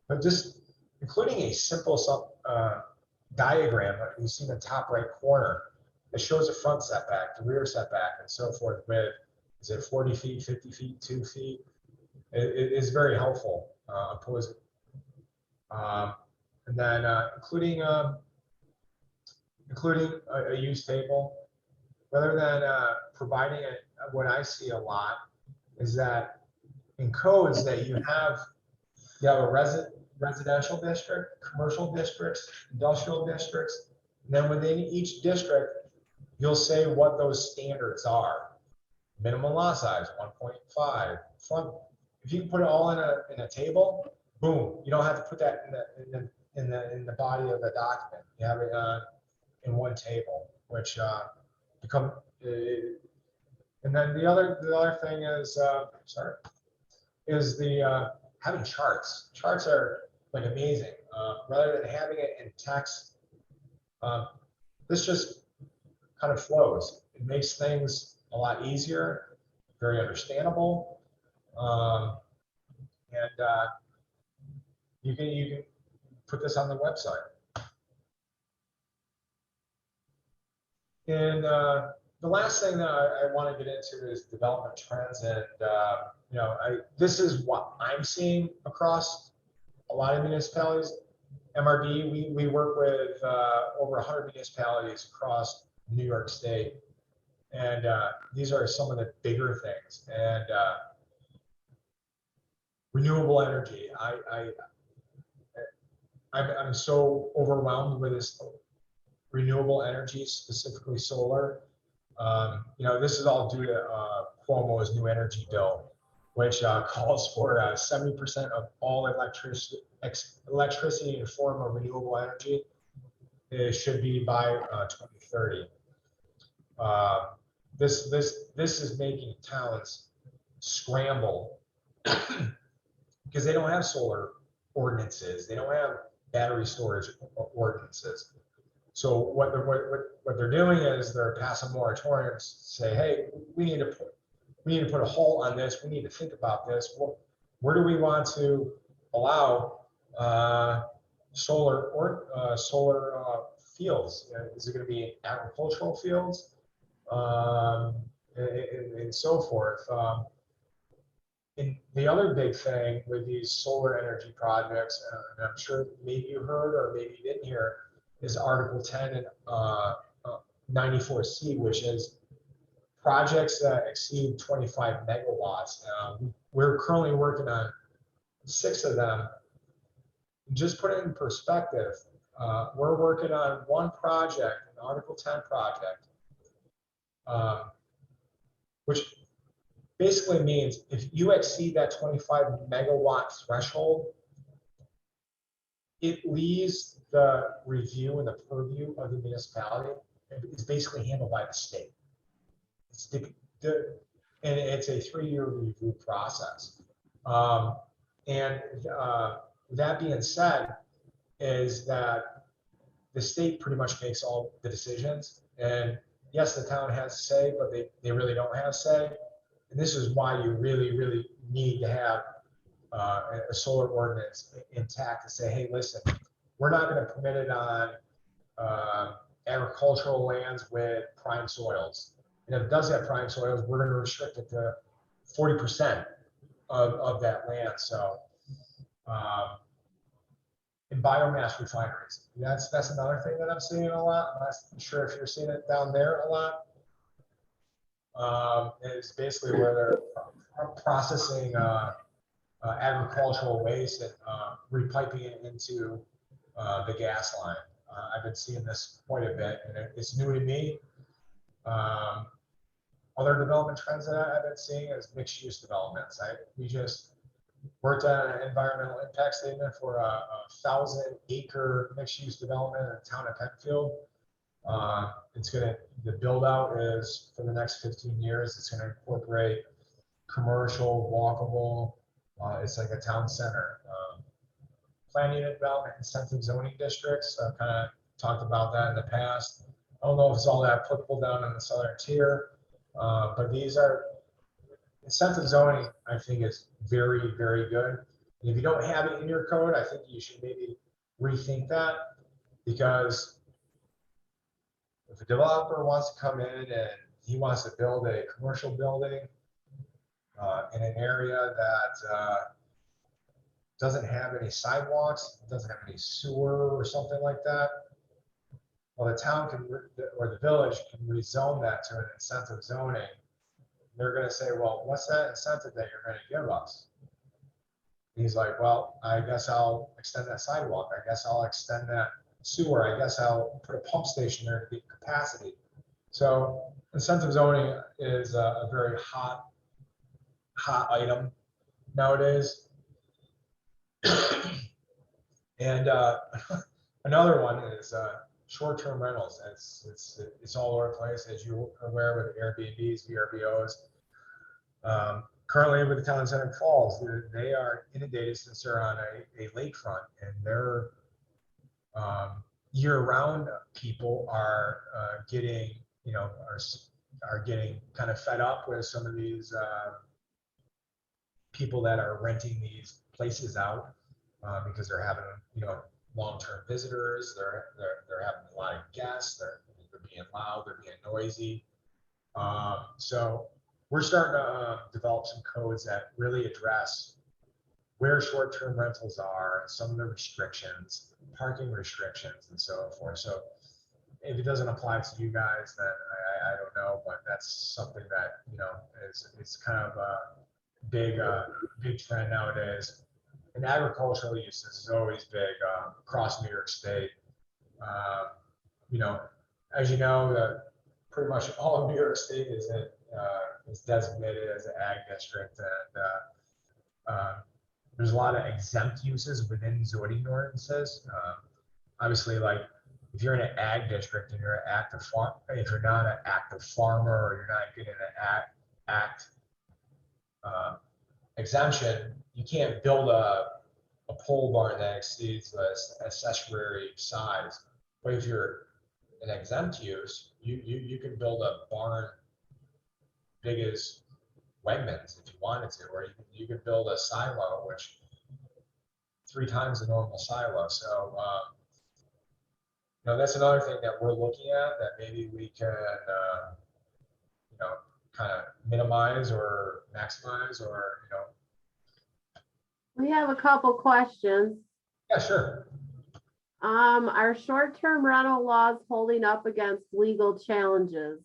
But just including a simple diagram that you see in the top right corner that shows the front setback, the rear setback, and so forth with, is it 40 feet, 50 feet, 2 feet? It is very helpful, opposing. And then including a use table, rather than providing it. What I see a lot is that in codes that you have a residential district, commercial districts, industrial districts. And then within each district, you'll say what those standards are. Minimum lot size, 1.5. Front. If you can put it all in a table, boom, you don't have to put that in the body of the document. You have it in one table, which become. And then the other thing is having charts. Charts are like amazing. Rather than having it in text, this just kind of flows. It makes things a lot easier, very understandable, and you can put this on the website. And the last thing that I want to get into is development trends, and this is what I'm seeing across a lot of municipalities. MRD, we work with over 100 municipalities across New York State, and these are some of the bigger things. And renewable energy, I'm so overwhelmed with this renewable energy, specifically solar. This is all due to Cuomo's new energy bill, which calls for 70% of all electricity in the form of renewable energy. It should be by 2030. This is making towns scramble because they don't have solar ordinances. They don't have battery storage ordinances. So what they're doing is they're passing moratoriums to say, hey, we need to put a halt on this. We need to think about this. Where do we want to allow solar fields? Is it going to be agricultural fields, and so forth? And the other big thing with these solar energy projects, and I'm sure maybe you heard or maybe you didn't hear, is Article 10 and 94C, which is projects that exceed 25 megawatts. We're currently working on 6 of them. Just put it in perspective, we're working on one project, an Article 10 project, which basically means if you exceed that 25 megawatt threshold, it leaves the review and the purview of the municipality. It's basically handled by the state. And it's a 3-year review process. That being said, is that the state pretty much makes all the decisions. And yes, the town has say, but they really don't have say. And this is why you really, really need to have a solar ordinance intact to say, hey, listen, we're not going to permit it on agricultural lands with prime soils. And if it does have prime soils, we're going to restrict it to 40% of that land. So, in biomass refineries, that's another thing that I'm seeing a lot. I'm not sure if you're seeing it down there a lot. It's basically where they're processing agricultural waste and repiping it into the gas line. I've been seeing this quite a bit, and it's new to me. Other development trends that I've been seeing is mixed use developments. We just worked on an environmental impact statement for a 1,000-acre mixed use development in the town of Penfield. The build out is for the next 15 years. It's going to incorporate commercial, walkable. It's like a town center. Plan unit development incentive zoning districts. I've kind of talked about that in the past. I don't know if it's all that applicable down in the southern tier, but these are incentive zoning. I think is very, very good. And if you don't have it in your code, I think you should maybe rethink that, because if a developer wants to come in and he wants to build a commercial building in an area that doesn't have any sidewalks, doesn't have any sewer or something like that, well, the town can, or the village can rezone that to an incentive zoning. They're going to say, well, what's that incentive that you're going to give us? And he's like, well, I guess I'll extend that sidewalk. I guess I'll extend that sewer. I guess I'll put a pump station there to be capacity. So incentive zoning is a very hot item nowadays. And another one is short-term rentals. It's all over the place, as you're aware, with Airbnbs, VRBOs. Currently with the town center Falls, they are inundated since they're on a lakefront, and they're year-round people are getting, are getting kind of fed up with some of these people that are renting these places out because they're having, long-term visitors. They're having a lot of guests. They're being loud. They're being noisy. So we're starting to develop some codes that really address where short-term rentals are and some of the restrictions, parking restrictions, and so forth. So if it doesn't apply to you guys, then I don't know, but that's something that it's kind of a big trend nowadays. And agricultural uses is always big across New York State. As you know, pretty much all of New York State is designated as an ag district, and there's a lot of exempt uses within zoning ordinances. Obviously, like if you're in an ag district and you're an active farm, if you're not an active farmer or you're not getting an act exemption, you can't build a pole barn that exceeds the accessory size. But if you're an exempt use, you can build a barn big as Wegmans if you wanted to, or you could build a silo, which 3 times the normal silo. So that's another thing that we're looking at, that maybe we can kind of minimize or maximize, or We have a couple questions. Yeah, sure. Are short-term rental laws holding up against legal challenges?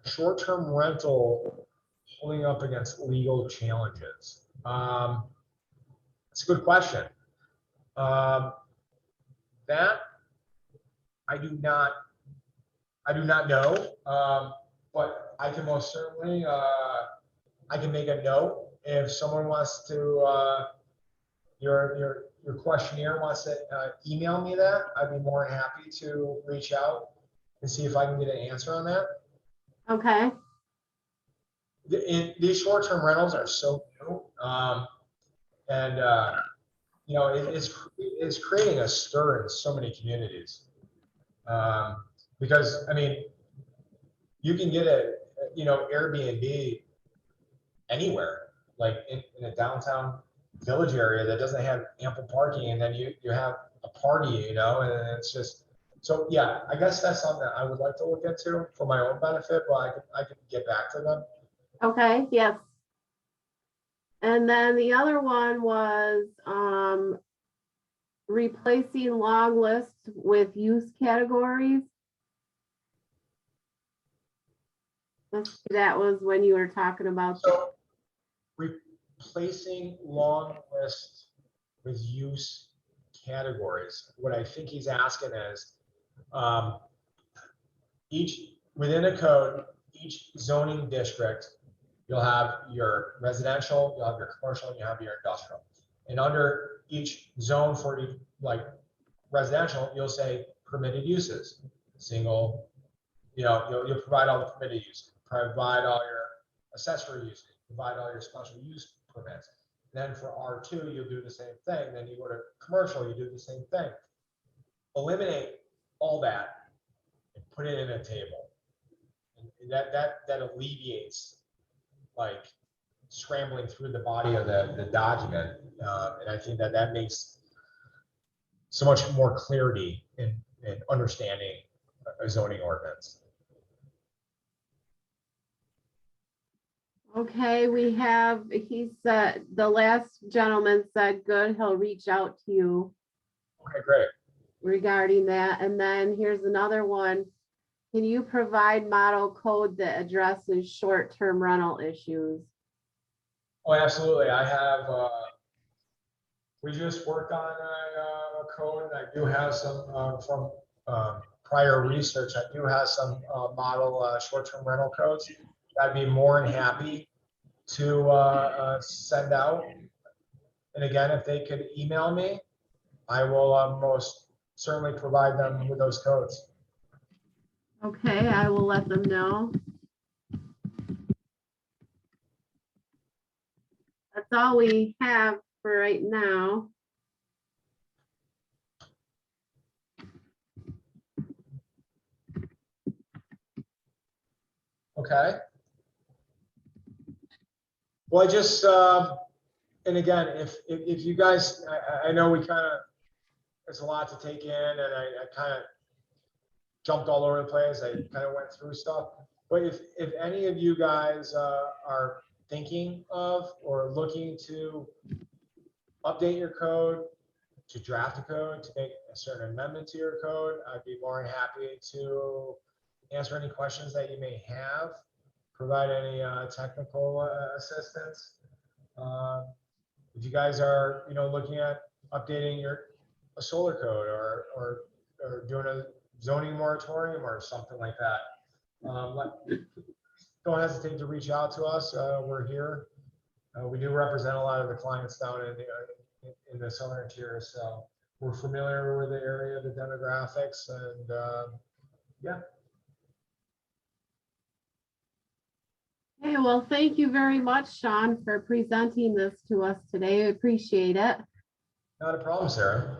Short-term rental holding up against legal challenges. That's a good question. That I do not know, but I can most certainly I can make a note if someone wants to your questionnaire wants to email me that. I'd be more than happy to reach out and see if I can get an answer on that. Okay. These short-term rentals are so new, and it's creating a stir in so many communities, because you can get Airbnb anywhere, like in a downtown village area that doesn't have ample parking, and then you have a party, and it's just. So yeah, I guess that's something that I would like to look into for my own benefit, but I could get back to them. Okay, yes. And then the other one was replacing long lists with use categories. That was when you were talking about. So replacing long lists with use categories. What I think he's asking is, within a code, each zoning district, you'll have your residential, you'll have your commercial, and you have your industrial. And under each zone for residential, you'll say permitted uses, single, you'll provide all the permitted use. provide all your accessory use, provide all your special use permits. Then for R2, you'll do the same thing. Then you go to commercial, you do the same thing. Eliminate all that and put it in a table. And that alleviates like scrambling through the body of the document. And I think that makes so much more clarity in understanding a zoning ordinance. Okay, we have, he said, the last gentleman said, good, he'll reach out to you Okay, great. regarding that. And then here's another one. Can you provide model code that addresses short-term rental issues? Oh, absolutely. I have, we just worked on a code. I do have some from prior research. I do have some model short-term rental codes. I'd be more than happy to send out. And again, if they could email me, I will most certainly provide them with those codes. Okay, I will let them know. That's all we have for right now. Okay. Well, I just, and again, if you guys, I know we kind of, there's a lot to take in, and I kind of jumped all over the place. I kind of went through stuff. But if any of you guys are thinking of or looking to update your code, to draft a code, to make a certain amendment to your code, I'd be more than happy to answer any questions that you may have, provide any technical assistance. If you guys are, looking at updating a solar code or doing a zoning moratorium or something like that, don't hesitate to reach out to us. We're here. We do represent a lot of the clients down in the southern tier, so we're familiar with the area, the demographics, and yeah. Okay, well, thank you very much, Shaun, for presenting this to us today. I appreciate it. Not a problem, Sarah.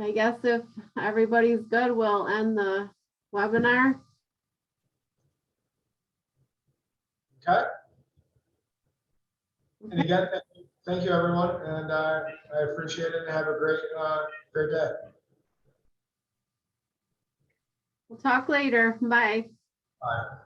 I guess if everybody's good, we'll end the webinar. Okay. And again, thank you, everyone, and I appreciate it. Have a great day. We'll talk later. Bye. Bye.